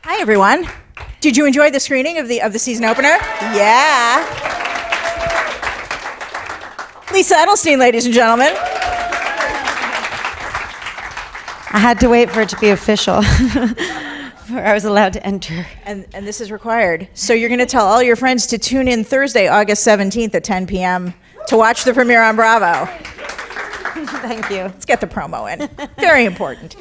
Hi, everyone. Did you enjoy the screening of the season opener? Yeah. Lisa Edelstein, ladies and gentlemen. I had to wait for it to be official before I was allowed to enter. And this is required. So you're going to tell all your friends to tune in Thursday, August 17th at 10 p.m. to watch the premiere on Bravo. Thank you. Let's get the promo in. Very important.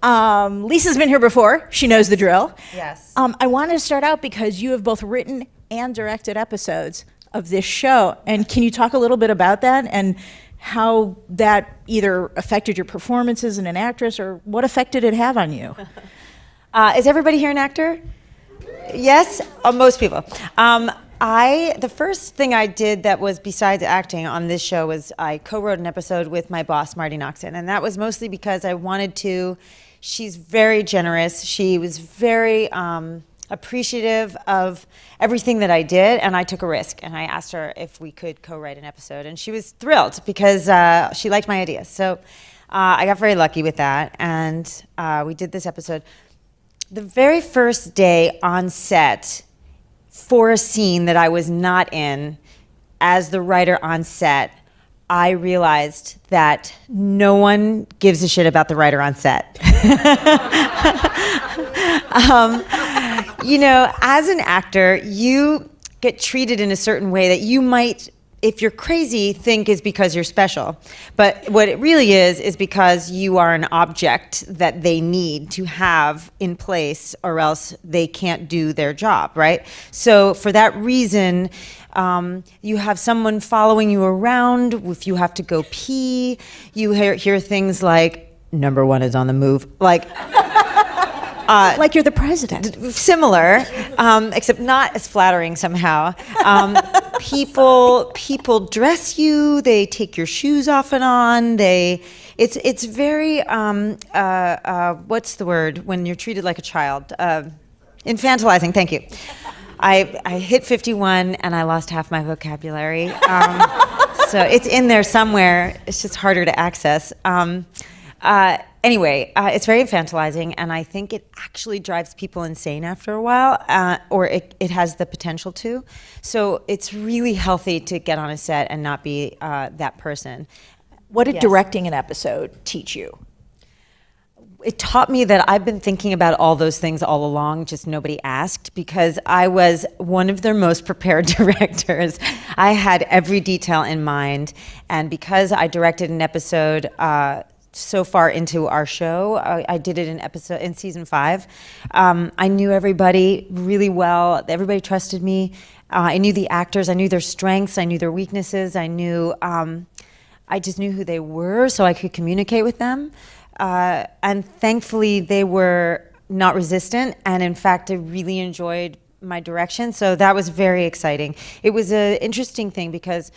Lisa's been here before. She knows the drill. Yes. I wanted to start out because you have both written and directed episodes of this show. And can you talk a little bit about that and how that either affected your performance as an actress or what effect did it have on you? Is everybody here an actor? Yes? Most people. The first thing I did that was besides acting on this show was I co-wrote an episode with my boss, Marty Noxon. And that was mostly because I wanted to. She's very generous. She was very appreciative of everything that I did, and I took a risk. And I asked her if we could co-write an episode, and she was thrilled because she liked my ideas. So I got very lucky with that, and we did this episode. The very first day on set for a scene that I was not in, as the writer on set, I realized that no one gives a shit about the writer on set. As an actor, you get treated in a certain way that you might, if you're crazy, think is because you're special. But what it really is because you are an object that they need to have in place or else they can't do their job, right? So for that reason, you have someone following you around. If you have to go pee, you hear things like, "Number one is on the move." Like you're the president. Similar, except not as flattering somehow. People dress you. They take your shoes off and on. It's very what's the word when you're treated like a child? Infantilizing. Thank you. I hit 51 and I lost half my vocabulary. So it's in there somewhere. It's just harder to access. Anyway, it's very infantilizing, and I think it actually drives people insane after a while, or it has the potential to. So it's really healthy to get on a set and not be that person. What did directing an episode teach you? It taught me that I've been thinking about all those things all along, just nobody asked, because I was one of their most prepared directors. I had every detail in mind, and because I directed an episode so far into our show, I did it in season 5. I knew everybody really well. Everybody trusted me. I knew the actors. I knew their strengths. I knew their weaknesses. I just knew who they were, so I could communicate with them. And thankfully, they were not resistant, and in fact, I really enjoyed my direction, so that was very exciting. It was an interesting thing because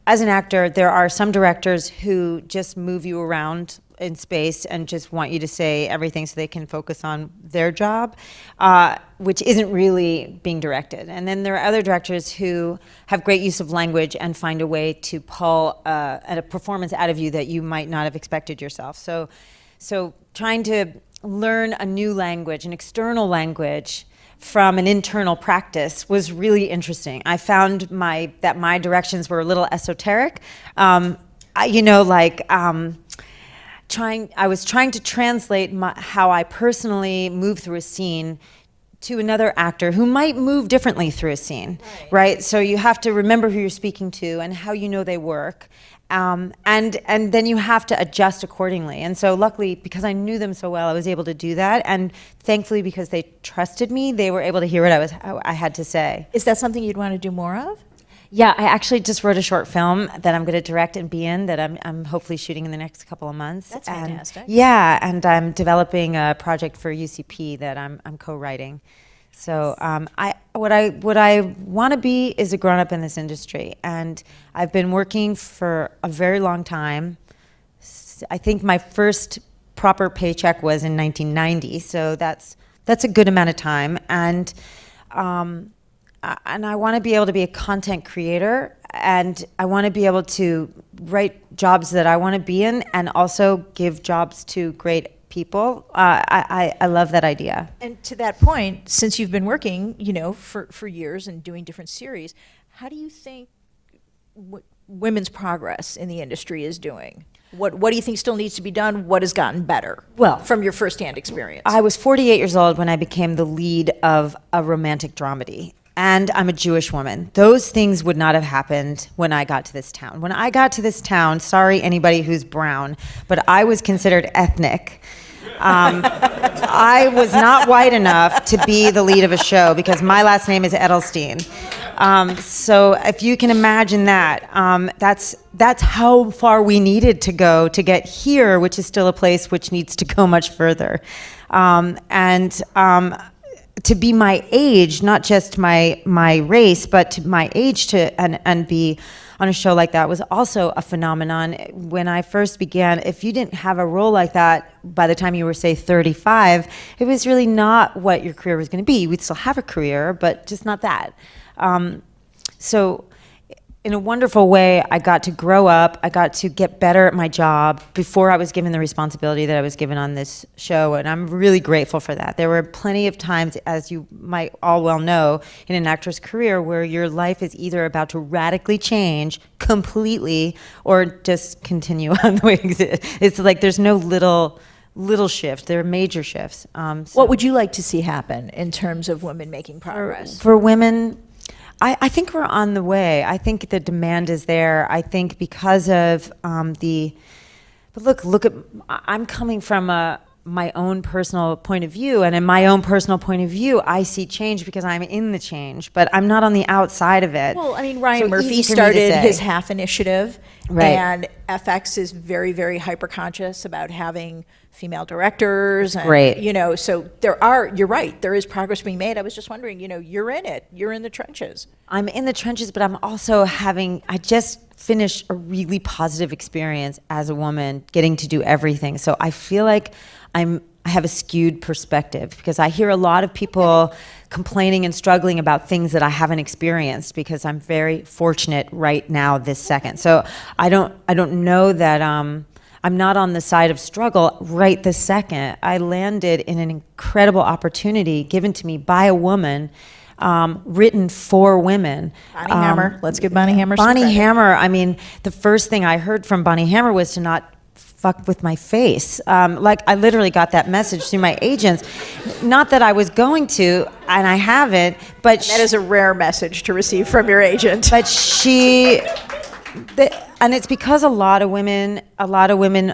as an actor, there are some directors who just move you around in space and just want you to say everything so they can focus on their job, which isn't really being directed. And then there are other directors who have great use of language and find a way to pull a performance out of you that you might not have expected yourself. So trying to learn a new language, an external language, from an internal practice was really interesting. I found that my directions were a little esoteric. I was trying to translate how I personally move through a scene to another actor who might move differently through a scene, right? So you have to remember who you're speaking to and how you know they work. And then you have to adjust accordingly. And so luckily, because I knew them so well, I was able to do that. And thankfully, because they trusted me, they were able to hear what I had to say. Is that something you'd want to do more of? Yeah, I actually just wrote a short film that I'm going to direct and be in that I'm hopefully shooting in the next couple of months. That's fantastic. And I'm developing a project for UCP that I'm co-writing. So what I want to be is a grown-up in this industry, and I've been working for a very long time. I think my first proper paycheck was in 1990, so that's a good amount of time, and I want to be able to be a content creator, and I want to be able to write jobs that I want to be in, and also give jobs to great people. I love that idea. And to that point, since you've been working, for years and doing different series, how do you think women's progress in the industry is doing? What do you think still needs to be done? What has gotten better? Well, from your firsthand experience. I was 48 years old when I became the lead of a romantic dramedy. And I'm a Jewish woman. Those things would not have happened when I got to this town. When I got to this town, sorry anybody who's brown, but I was considered ethnic. I was not white enough to be the lead of a show because my last name is Edelstein. So if you can imagine that, that's how far we needed to go to get here, which is still a place which needs to go much further. To be my age, not just my race, but to my age and be on a show like that was also a phenomenon. When I first began, if you didn't have a role like that by the time you were, say, 35, it was really not what your career was going to be. You would still have a career, but just not that. So in a wonderful way, I got to grow up. I got to get better at my job before I was given the responsibility that I was given on this show, and I'm really grateful for that. There were plenty of times, as you might all well know, in an actor's career where your life is either about to radically change completely or just continue on the way it is. It's like there's no little shift. There are major shifts. What would you like to see happen in terms of women making progress? For women, I think we're on the way. I think the demand is there. I think because of but look, I'm coming from my own personal point of view, and in my own personal point of view, I see change because I'm in the change, but I'm not on the outside of it. Well, I mean, Ryan So Murphy easy for me to started say. his HALF initiative, Right. and FX is very, very hyper-conscious about having female directors. And, Right. So you're right, there is progress being made. I was just wondering, you're in it, you're in the trenches. I'm in the trenches, but I'm also I just finished a really positive experience as a woman, getting to do everything. So I feel like I have a skewed perspective because I hear a lot of people complaining and struggling about things that I haven't experienced because I'm very fortunate right now, this second. So I don't know that I'm not on the side of struggle right this second. I landed in an incredible opportunity given to me by a woman, written for women. Bonnie Hammer, let's give Bonnie Hammer some Bonnie credit. Hammer, I mean, the first thing I heard from Bonnie Hammer was to not fuck with my face. I literally got that message through my agents. Not that I was going to, and I haven't, but That is a rare message to receive from your agent. but and it's because a lot of women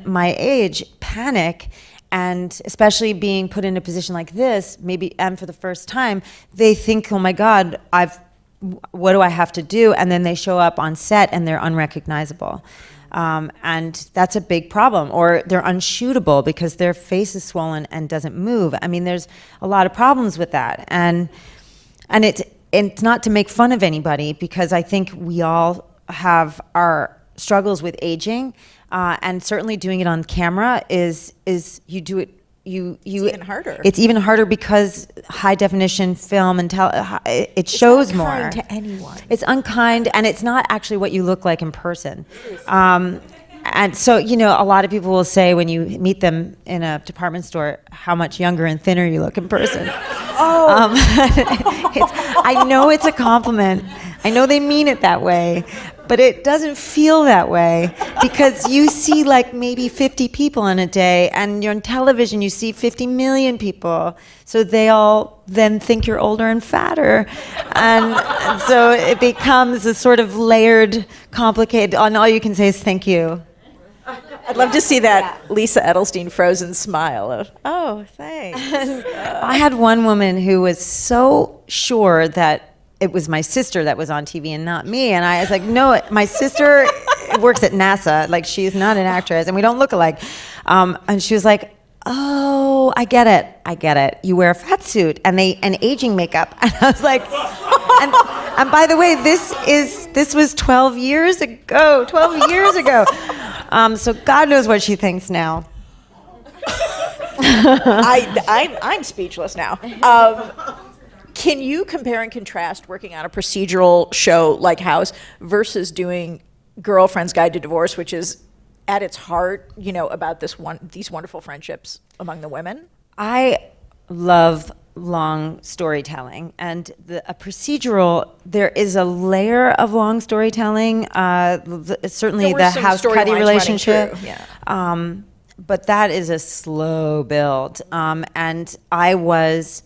my age panic, and especially being put in a position like this, maybe, and for the first time, they think, oh my God, what do I have to do? And then they show up on set and they're unrecognizable. And that's a big problem. Or they're unshootable because their face is swollen and doesn't move. I mean, there's a lot of problems with that. And it's not to make fun of anybody, because I think we all have our struggles with aging, and certainly doing it on camera is you do it. It's even harder. It's even harder because high definition film and it shows more. It's unkind to anyone. It's unkind, and it's not actually what you look like in person. And so, a lot of people will say when you meet them in a department store how much younger and thinner you look in person. I know it's a compliment. I know they mean it that way, but it doesn't feel that way because you see like maybe 50 people in a day, and you're on television, you see 50 million people. So they all then think you're older and fatter. And so it becomes a sort of layered, complicated, and all you can say is thank you. I'd love to see that Lisa Edelstein frozen smile of, oh, thanks. I had one woman who was so sure that it was my sister that was on TV and not me. And I was like, no, my sister works at NASA. Like, she's not an actress, and we don't look alike. And she was like, oh, I get it. You wear a fat suit and aging makeup. And I was like, and by the way, this was 12 years ago. So God knows what she thinks now. I'm speechless now. Can you compare and contrast working on a procedural show like House versus doing Girlfriend's Guide to Divorce, which is at its heart, about these wonderful friendships among the women? I love long storytelling, and a procedural, there is a layer of long storytelling, certainly There were the some House storylines Cuddy running relationship. through, yeah. But that is a slow build. And I was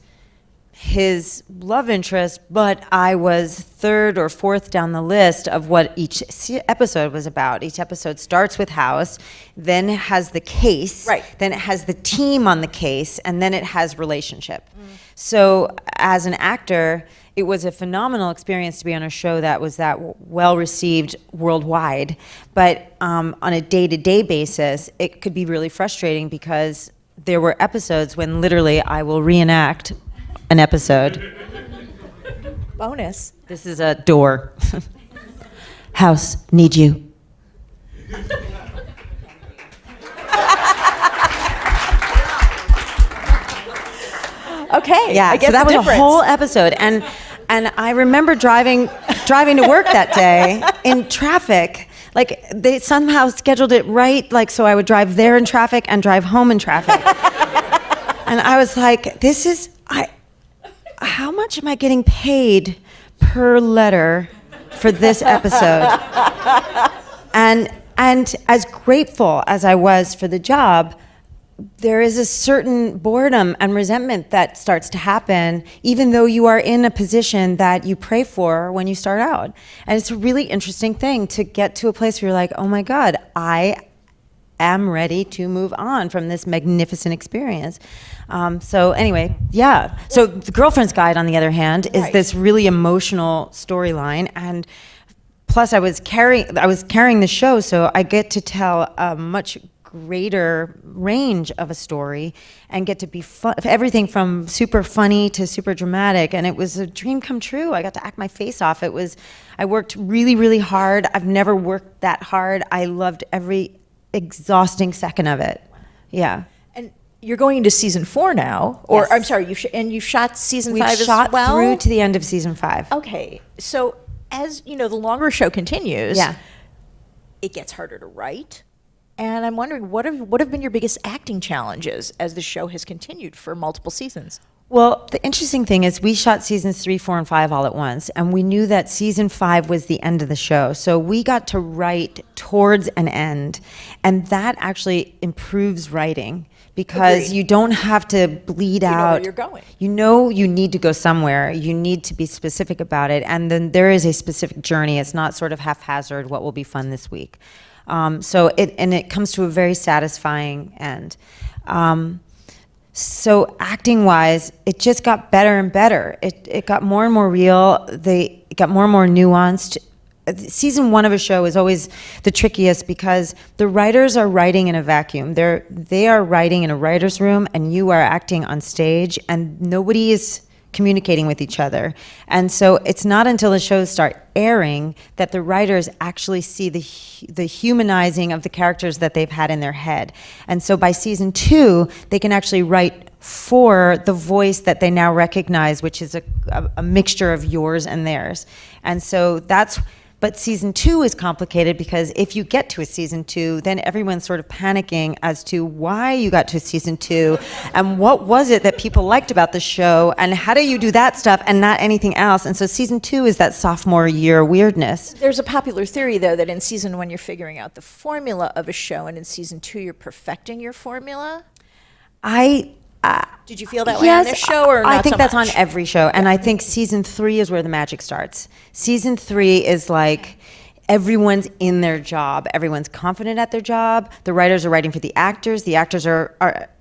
his love interest, but I was third or fourth down the list of what each episode was about. Each episode starts with House, then it has the case, Right. then it has the team on the case, and then it has relationship. So as an actor, it was a phenomenal experience to be on a show that was that well received worldwide. But on a day-to-day basis, it could be really frustrating because there were episodes when literally I will reenact an episode. Bonus. This is a door. House, need you. Okay. Yeah, I get so that the was difference. a whole episode, and I remember driving to work that day in traffic. Like they somehow scheduled it right, like so I would drive there in traffic and drive home in traffic. And I was like, how much am I getting paid per letter for this episode? And as grateful as I was for the job, there is a certain boredom and resentment that starts to happen, even though you are in a position that you pray for when you start out. And it's a really interesting thing to get to a place where you're like, oh my God, I am ready to move on from this magnificent experience. So anyway, yeah. So The Girlfriend's Guide, on the other hand, is Right. this really emotional storyline, and plus I was carrying the show, so I get to tell a much greater range of a story and get to be everything from super funny to super dramatic, and it was a dream come true. I got to act my face off. I worked really, really hard. I've never worked that hard. I loved every exhausting second of it. Yeah. And you're going into season 4 now, or Yes. I'm sorry, you shot season We've 5 shot as well? through to the end of season 5. Okay, so as the longer show continues, Yeah. it gets harder to write. And I'm wondering, what have been your biggest acting challenges as the show has continued for multiple seasons? Well, the interesting thing is we shot seasons 3, 4, and 5 all at once, and we knew that season 5 was the end of the show. So we got to write towards an end, and that actually improves writing because Agreed. you don't have to bleed You know out. where you're going. You know you need to go somewhere. You need to be specific about it, and then there is a specific journey. It's not sort of haphazard, what will be fun this week. So it comes to a very satisfying end. So acting-wise, it just got better and better. It got more and more real. It got more and more nuanced. Season 1 of a show is always the trickiest because the writers are writing in a vacuum. They are writing in a writer's room, and you are acting on stage, and nobody is communicating with each other. And so it's not until the shows start airing that the writers actually see the humanizing of the characters that they've had in their head. And so by season 2, they can actually write for the voice that they now recognize, which is a mixture of yours and theirs. And so but season 2 is complicated because if you get to a season 2, then everyone's sort of panicking as to why you got to season 2 and what was it that people liked about the show and how do you do that stuff and not anything else. And so season 2 is that sophomore year weirdness. There's a popular theory, though, that in season 1 you're figuring out the formula of a show, and in season 2 you're perfecting your formula. Did you feel that way on this show, or not I think so that's much? on every show, and I think season 3 is where the magic starts. Season 3 is like everyone's in their job. Everyone's confident at their job. The writers are writing for the actors. The actors are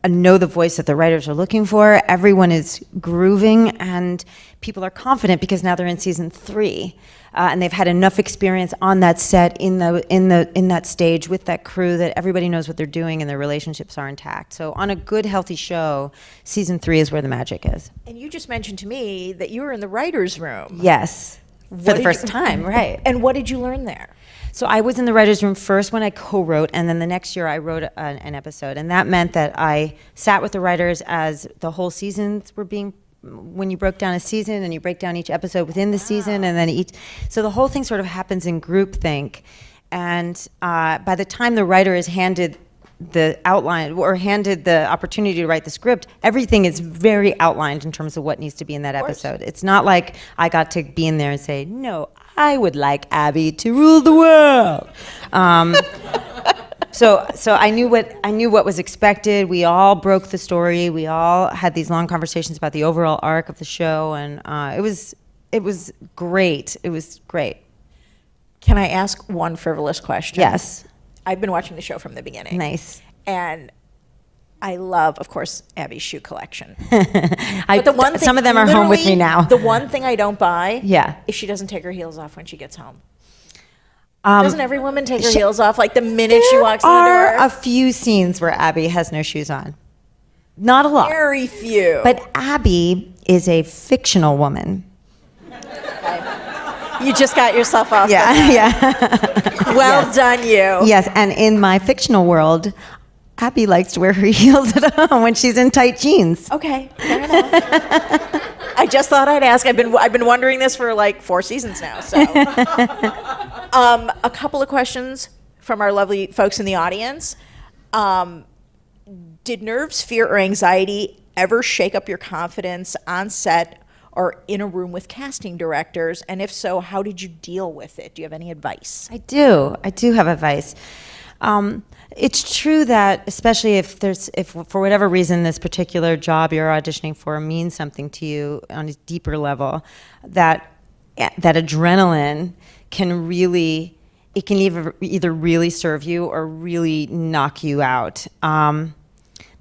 know the voice that the writers are looking for. Everyone is grooving, and people are confident because now they're in season 3. And they've had enough experience on that set, in that stage with that crew, that everybody knows what they're doing and their relationships are intact. So on a good, healthy show, season 3 is where the magic is. And you just mentioned to me that you were in the writer's room. Yes, for What the did first you- time, right? And what did you learn there? So I was in the writer's room first when I co-wrote, and then the next year I wrote an episode. And that meant that I sat with the writers as the whole seasons were being, when you broke down a season and you break down each episode within the season, and then so the whole thing sort of happens in groupthink. And by the time the writer is handed the outline or handed the opportunity to write the script, everything is very outlined in terms of what needs to be in that episode. It's not like I got to be in there and say, no, I would like Abby to rule the world. So I knew what was expected. We all broke the story. We all had these long conversations about the overall arc of the show, and it was great. It was great. Can I ask one frivolous question? Yes. I've been watching the show from the beginning. Nice. And I love, of course, Abby's shoe collection. Some of them are home with me now. The one thing I don't buy Yeah. is she doesn't take her heels off when she gets home. Doesn't every woman take her heels off like the minute she walks in the door? There are a few scenes where Abby has no shoes on. Not a lot. Very few. But Abby is a fictional woman. You just got yourself off. Yeah. Well done, you. Yes, and in my fictional world, Abby likes to wear her heels at home when she's in tight jeans. Okay, fair enough. I just thought I'd ask. I've been wondering this for like 4 seasons now. So, a couple of questions from our lovely folks in the audience. Did nerves, fear, or anxiety ever shake up your confidence on set or in a room with casting directors? And if so, how did you deal with it? Do you have any advice? I do have advice. It's true that, especially if for whatever reason this particular job you're auditioning for means something to you on a deeper level, that adrenaline can either really serve you or really knock you out.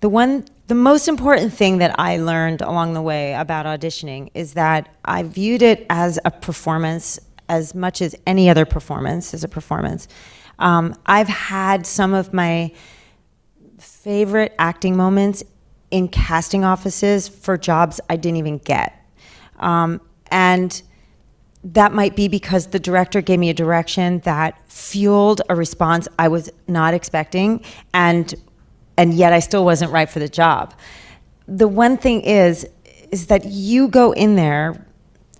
The most important thing that I learned along the way about auditioning is that I viewed it as a performance as much as any other performance is a performance. I've had some of my favorite acting moments in casting offices for jobs I didn't even get. And that might be because the director gave me a direction that fueled a response I was not expecting, and yet I still wasn't right for the job. The one thing is that you go in there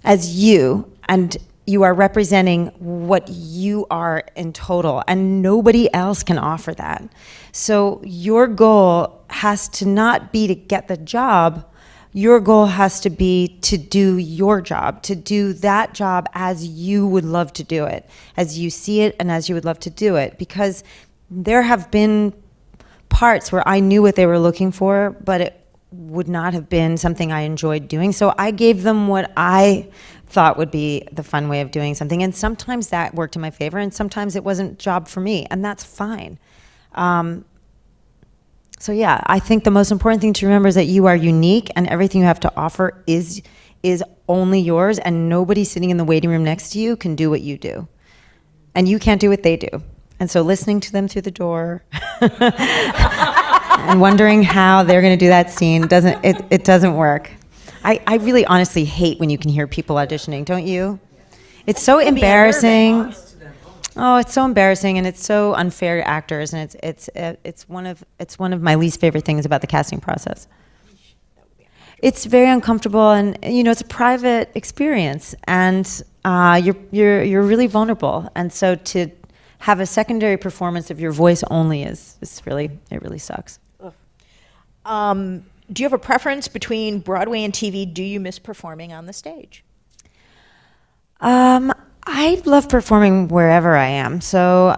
as you, and you are representing what you are in total, and nobody else can offer that. So your goal has to not be to get the job. Your goal has to be to do your job, to do that job as you would love to do it, as you see it and as you would love to do it. Because there have been parts where I knew what they were looking for, but it would not have been something I enjoyed doing. So I gave them what I thought would be the fun way of doing something. And sometimes that worked in my favor, and sometimes it wasn't a job for me, and that's fine. So yeah, I think the most important thing to remember is that you are unique, and everything you have to offer is only yours, and nobody sitting in the waiting room next to you can do what you do. And you can't do what they do. And so listening to them through the door and wondering how they're going to do that scene doesn't work. I really honestly hate when you can hear people auditioning, don't you? It's so embarrassing. Oh, it's so embarrassing, and it's so unfair to actors, and it's one of my least favorite things about the casting process. It's very uncomfortable, and it's a private experience, and you're really vulnerable, and so to have a secondary performance of your voice only it really sucks. Do you have a preference between Broadway and TV? Do you miss performing on the stage? I love performing wherever I am. So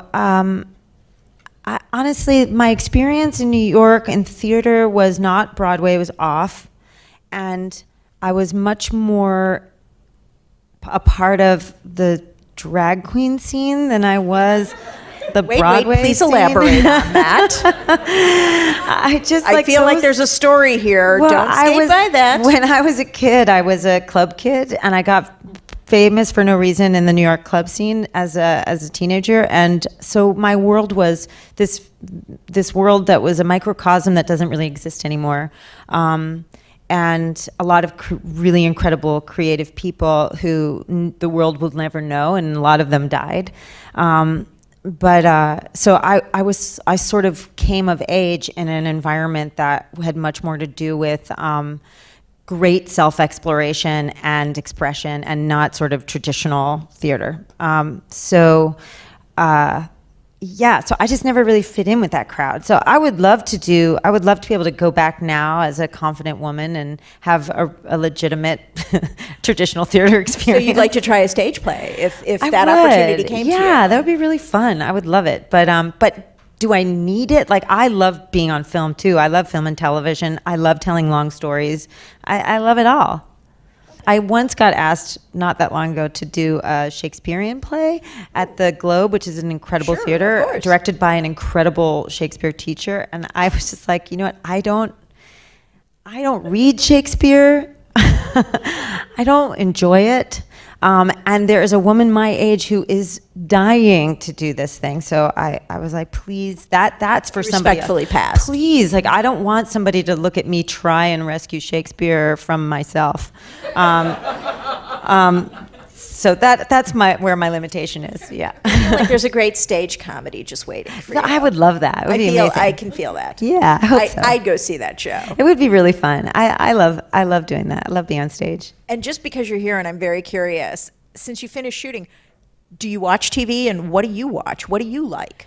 honestly, my experience in New York in theater was not Broadway, it was off. And I was much more a part of the drag queen scene than I was the Broadway please scene. Elaborate on that. I feel like there's a story here. Well, Don't skate by that. When I was a kid, I was a club kid, and I got famous for no reason in the New York club scene as a teenager, and so my world was this world that was a microcosm that doesn't really exist anymore, and a lot of really incredible creative people who the world will never know, and a lot of them died. So I sort of came of age in an environment that had much more to do with great self-exploration and expression, and not sort of traditional theater. So yeah, so I just never really fit in with that crowd. So I would love to be able to go back now as a confident woman and have a legitimate traditional theater So experience. you'd like to try a stage play if I that would. opportunity came to you? Yeah, that would be really fun. I would love it. But do I need it? Like, I love being on film too. I love film and television. I love telling long stories. I love it all. I once got asked not that long ago to do a Shakespearean play at the Globe, which is an incredible Sure, of theater, course. directed by an incredible Shakespeare teacher. And I was just like, you know what? I don't read Shakespeare. I don't enjoy it. And there is a woman my age who is dying to do this thing. So I was like, please, that's for somebody. Respectfully passed. Please, like, I don't want somebody to look at me try and rescue Shakespeare from myself. So that's where my limitation is. Yeah. Like there's a great stage comedy just waiting for you. I would love that. It would be amazing. I can feel that. Yeah, I hope so. I'd go see that show. It would be really fun. I love doing that. I love being on stage. And just because you're here, and I'm very curious, since you finished shooting, do you watch TV, and what do you watch? What do you like?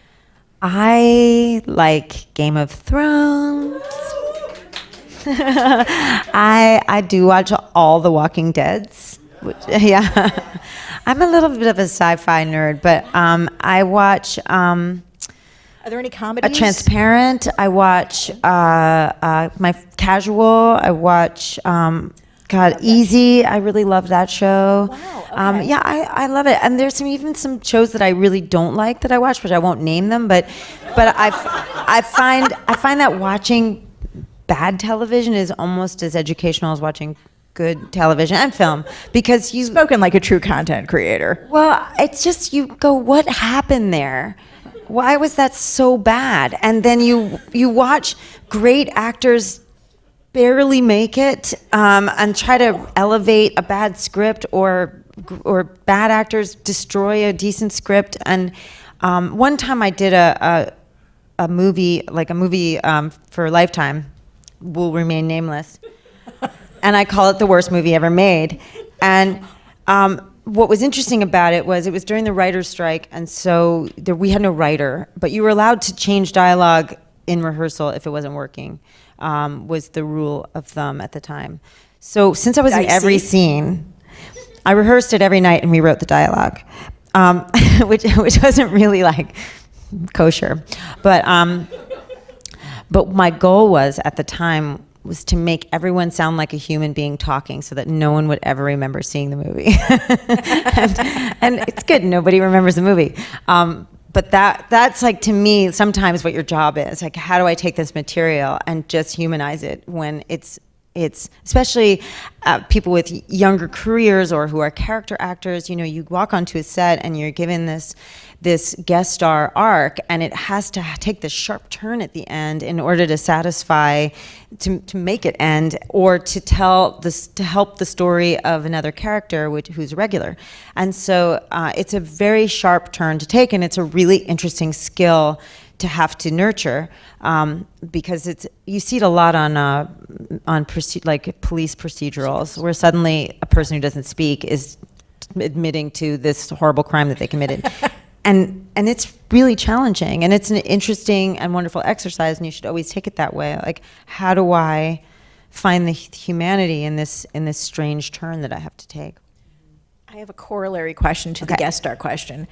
I like Game of Thrones. I do watch all the Walking Deads. Yeah. I'm a little bit of a sci-fi nerd, but I watch Are there any comedies? Transparent. I watch my Casual. I watch Easy. I really love that show. Wow, okay. Yeah, I love it. And there's even some shows that I really don't like that I watch, which I won't name them, but I find that watching bad television is almost as educational as watching good television and film, because you Spoken like a true content creator. well, it's just, you go, what happened there? Why was that so bad? And then you watch great actors barely make it, and try to elevate a bad script, or bad actors destroy a decent script. And one time I did a movie for Lifetime, will remain nameless, and I call it the worst movie ever made. And what was interesting about it was during the writer's strike, and so we had no writer, but you were allowed to change dialogue in rehearsal if it wasn't working, was the rule of thumb at the time. So since I was in every scene, I rehearsed it every night and rewrote the dialogue, which wasn't really like kosher. But my goal was, at the time, was to make everyone sound like a human being talking, so that no one would ever remember seeing the movie. and it's good, nobody remembers the movie. But that's like, to me, sometimes what your job is. Like, how do I take this material and just humanize it when it's especially people with younger careers or who are character actors. You know, you walk onto a set and you're given this guest star arc, and it has to take this sharp turn at the end in order to satisfy, to make it end, or to help the story of another character who's regular. And so it's a very sharp turn to take, and it's a really interesting skill to have to nurture, because you see it a lot on like police procedurals, where suddenly a person who doesn't speak is admitting to this horrible crime that they committed. And it's really challenging, and it's an interesting and wonderful exercise, and you should always take it that way. Like, how do I find the humanity in this strange turn that I have to take? I have a corollary question to the guest star question.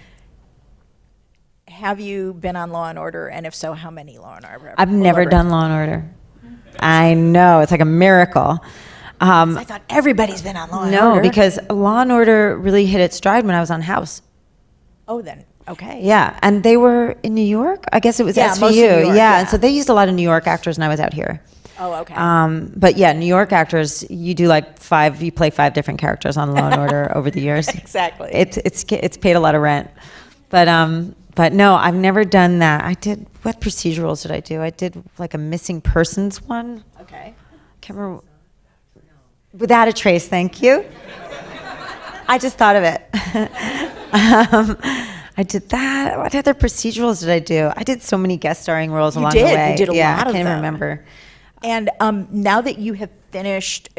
Have you been on Law and Order, and if so, how many Law and Order? I've never done Law and Order. I know, it's like a miracle. I thought everybody's been on Law and No, Order. because Law and Order really hit its stride when I was on House. Oh, then, okay. Yeah, and they were in New York. I guess it was SVU. mostly New York, Yeah, and so they used a lot of New York actors, and I was out here. Oh, okay. But yeah, New York actors, you play 5 different characters on Law and Order over the years. Exactly. It's paid a lot of rent. But no, I've never done that. What procedurals did I do? I did like a missing persons one. Okay. Can't remember. Without a Trace, thank you. I just thought of it. I did that. What other procedurals did I do? I did so many guest starring roles along the way. You did a lot of them. I can't even remember. And now that you have finished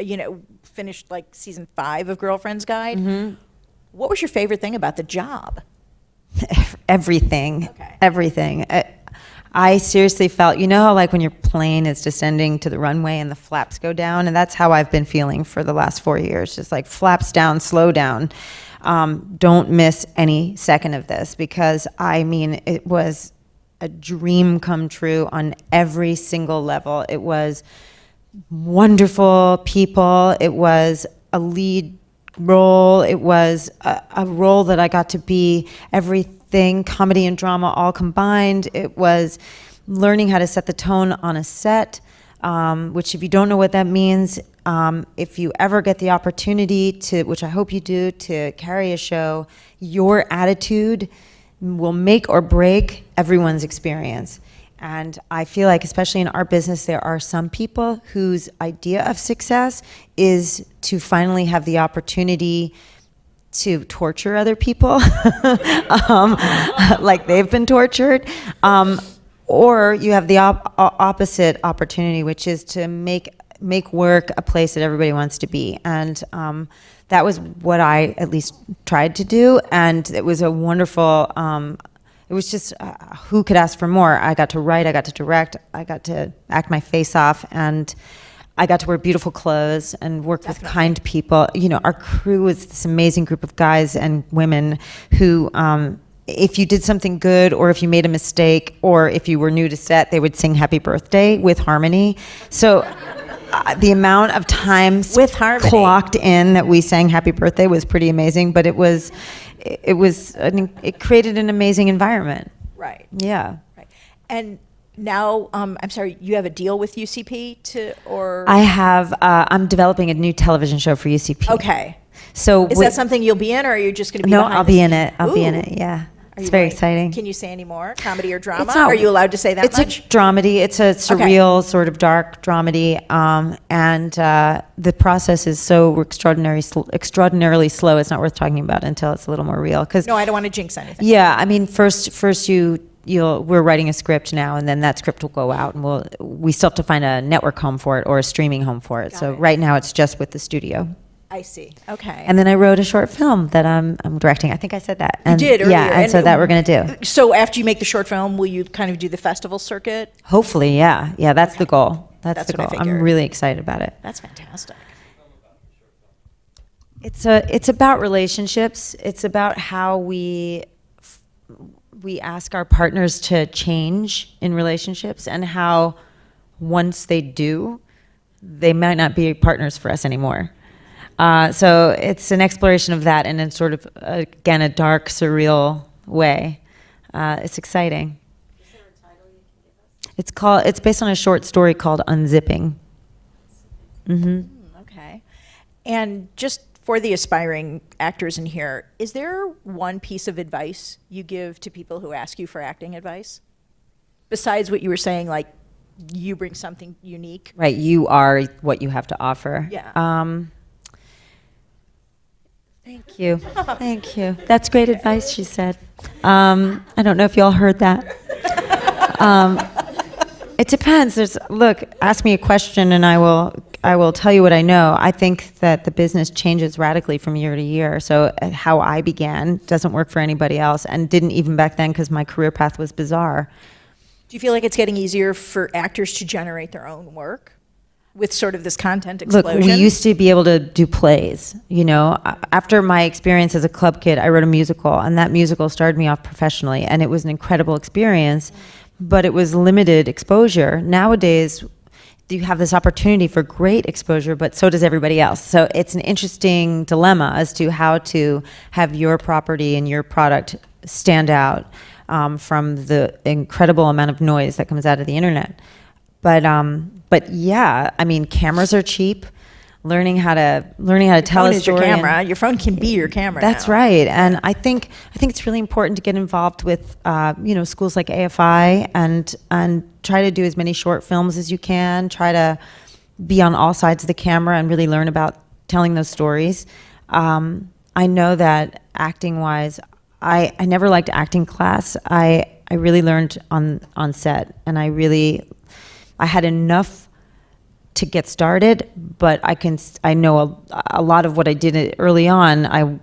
like season 5 of Girlfriend's Guide, what was your favorite thing about the job? everything, Okay. everything. I seriously felt, you know how like when your plane is descending to the runway and the flaps go down, and that's how I've been feeling for the last 4 years, just like flaps down, slow down. Don't miss any second of this, because I mean, it was a dream come true on every single level. It was wonderful people. It was a lead role. It was a role that I got to be everything, comedy and drama all combined. It was learning how to set the tone on a set, which if you don't know what that means, if you ever get the opportunity to, which I hope you do, to carry a show, your attitude will make or break everyone's experience. And I feel like, especially in our business, there are some people whose idea of success is to finally have the opportunity to torture other people, like they've been tortured. Or you have the opposite opportunity, which is to make work a place that everybody wants to be. And that was what I at least tried to do. And it was a wonderful, it was just, who could ask for more? I got to write, I got to direct, I got to act my face off, and I got to wear beautiful clothes and work with kind people. You know, our crew was this amazing group of guys and women who, if you did something good, or if you made a mistake, or if you were new to set, they would sing happy birthday with harmony. So the amount of times with harmony clocked in that we sang happy birthday was pretty amazing, but it created an amazing environment. Right. Yeah. Right. And now, I'm sorry, you have a deal with UCP or? I have, I'm developing a new television show for UCP. Okay. So is that something you'll be in, or are you just going to be No, behind I'll be in it. I'll be in it, yeah. It's very exciting. Can you say any more? Comedy or drama? It's not- Are you allowed to say that much? It's a dramedy. It's a surreal, sort of dark dramedy. And the process is so extraordinarily slow, it's not worth talking about until it's a little more real. No, I don't want to jinx anything. Yeah, I mean, first we're writing a script now, and then that script will go out, and we still have to find a network home for it or a streaming home for it. So right now it's just with the studio. I see. Okay. And then I wrote a short film that I'm directing. I think I said that. And you did earlier. Yeah, and so that we're going to do. So after you make the short film, will you kind of do the festival circuit? Hopefully, yeah. Yeah, that's the goal. That's the what I goal. figured. I'm really excited about it. That's fantastic. It's about relationships. It's about how we ask our partners to change in relationships, and how once they do, they might not be partners for us anymore. So it's an exploration of that in a sort of, again, a dark, surreal way. It's exciting. Is there a title you can give us? It's based on a short story called Unzipping. Mm-hmm. Okay. And just for the aspiring actors in here, is there one piece of advice you give to people who ask you for acting advice? Besides what you were saying, like, you bring something unique. Right, you are what you have to offer. Yeah. Thank you. Thank you. That's great advice, she said. I don't know if you all heard that. It depends. Look, ask me a question and I will tell you what I know. I think that the business changes radically from year to year. So how I began doesn't work for anybody else, and didn't even back then, because my career path was bizarre. Do you feel like it's getting easier for actors to generate their own work with sort of this content explosion? Look, we used to be able to do plays, you know. After my experience as a club kid, I wrote a musical, and that musical started me off professionally, and it was an incredible experience, but it was limited exposure. Nowadays, you have this opportunity for great exposure, but so does everybody else. So it's an interesting dilemma as to how to have your property and your product stand out from the incredible amount of noise that comes out of the internet. But yeah, I mean, cameras are cheap. Learning how to tell a story. Your camera. Your phone can be your camera. That's now. right. And I think it's really important to get involved with schools like AFI and try to do as many short films as you can. Try to be on all sides of the camera and really learn about telling those stories. I know that acting wise, I never liked acting class. I really learned on set, and I had enough to get started, but I know a lot of what I did early on.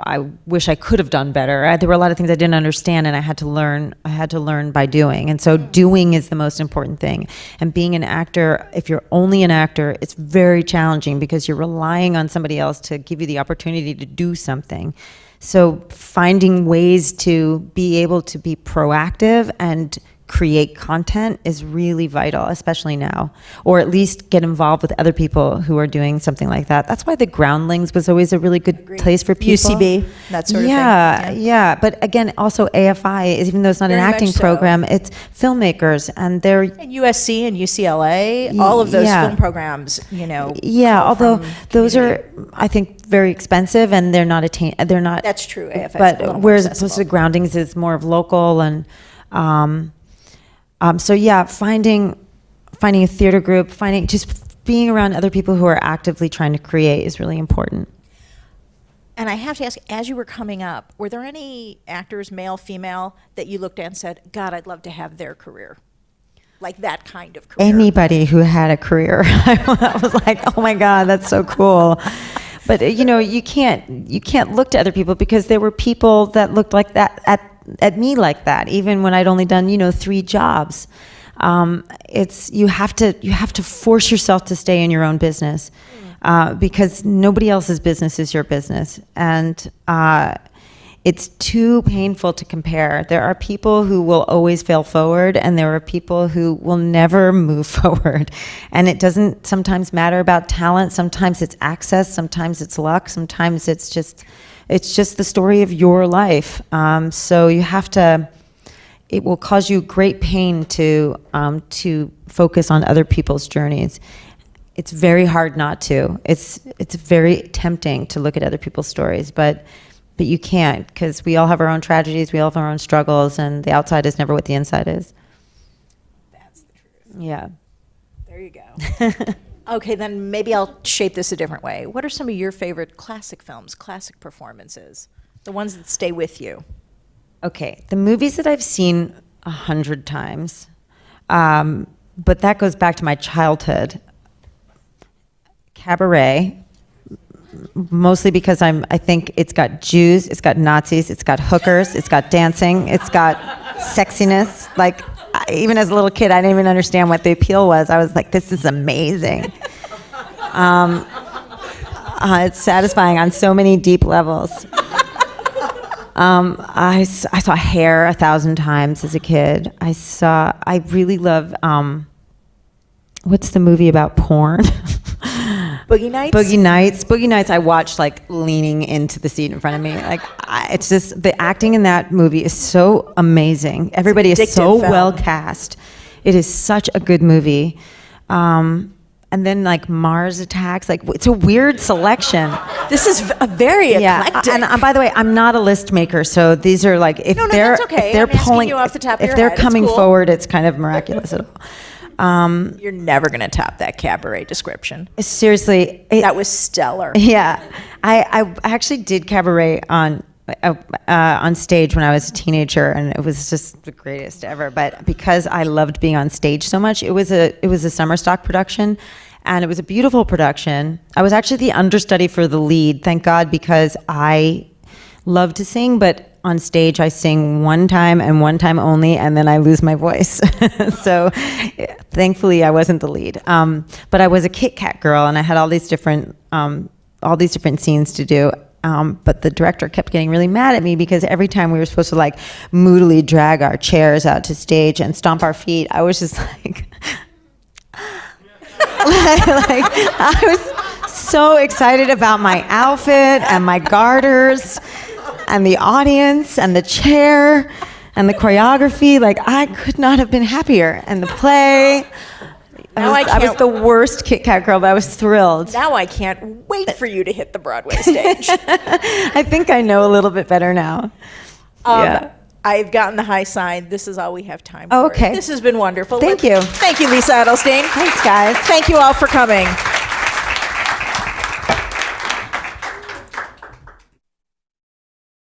I wish I could have done better. There were a lot of things I didn't understand, and I had to learn by doing. And so doing is the most important thing. And being an actor, if you're only an actor, it's very challenging because you're relying on somebody else to give you the opportunity to do something. So finding ways to be able to be proactive and create content is really vital, especially now, or at least get involved with other people who are doing something like that. That's why the Groundlings was always a really good place for people. UCB, that sort of thing. Yeah. But again, also AFI, even though it's not Very an acting much so. program, it's filmmakers, and they're And USC and UCLA, all of those Yeah. film programs, yeah. come Although from those community. are, I think, very expensive, and they're not They're not. That's true. AFI is a little But more whereas accessible. opposed to Groundings is more of local and. So yeah, finding a theater group, just being around other people who are actively trying to create is really important. And I have to ask, as you were coming up, were there any actors, male, female, that you looked at and said, God, I'd love to have their career? Like that kind of career? Anybody who had a career, I was like, oh my God, that's so cool. But you can't look to other people because there were people that looked like that at me like that, even when I'd only done 3 jobs. You have to force yourself to stay in your own business because nobody else's business is your business, and it's too painful to compare. There are people who will always fail forward, and there are people who will never move forward. And it doesn't sometimes matter about talent. Sometimes it's access. Sometimes it's luck. Sometimes it's just the story of your life. So you have to. It will cause you great pain to focus on other people's journeys. It's very hard not to. It's very tempting to look at other people's stories, but you can't, because we all have our own tragedies, we all have our own struggles, and the outside is never what the inside is. That's the truth. Yeah. There you go. Okay, then maybe I'll shape this a different way. What are some of your favorite classic films, classic performances, the ones that stay with you? Okay, the movies that I've seen 100 times, but that goes back to my childhood. Cabaret, mostly because I think it's got Jews, it's got Nazis, it's got hookers, it's got dancing, it's got sexiness. Like, even as a little kid, I didn't even understand what the appeal was. I was like, this is amazing. It's satisfying on so many deep levels. I saw Hair 1,000 times as a kid. I really love, what's the movie about porn? Boogie Nights? Boogie Nights I watched like leaning into the seat in front of me. Like, it's just, the acting in that movie is so amazing. Everybody is so addictive film. well cast. It is such a good movie. And then like Mars Attacks, like it's a weird selection. This is a very eclectic. And by the way, I'm not a list maker, so these are like, if No, they're that's okay. if they're I'm asking pulling, you off the top of if your they're head. It's coming cool. forward, it's kind of miraculous at all. You're never going to top that Cabaret description. Seriously, That was stellar. Yeah, I actually did Cabaret on stage when I was a teenager, and it was just the greatest ever. But because I loved being on stage so much, it was a summer stock production, and it was a beautiful production. I was actually the understudy for the lead, thank God, because I love to sing, but on stage I sing one time and one time only, and then I lose my voice. So thankfully I wasn't the lead. But I was a Kit Kat girl, and I had all these different scenes to do. But the director kept getting really mad at me because every time we were supposed to like moodily drag our chairs out to stage and stomp our feet, I was just like, like I was so excited about my outfit and my garters and the audience and the chair and the choreography. Like, I could not have been happier. And the play. I was the worst Kit Kat girl, but I was thrilled. Now I can't wait for you to hit the Broadway stage. I think I know a little bit better now. Yeah. I've gotten the high sign. This is all we have time for. Oh, okay. This has been wonderful. Thank you. Thank you, Lisa Edelstein. Thanks, guys. Thank you all for coming.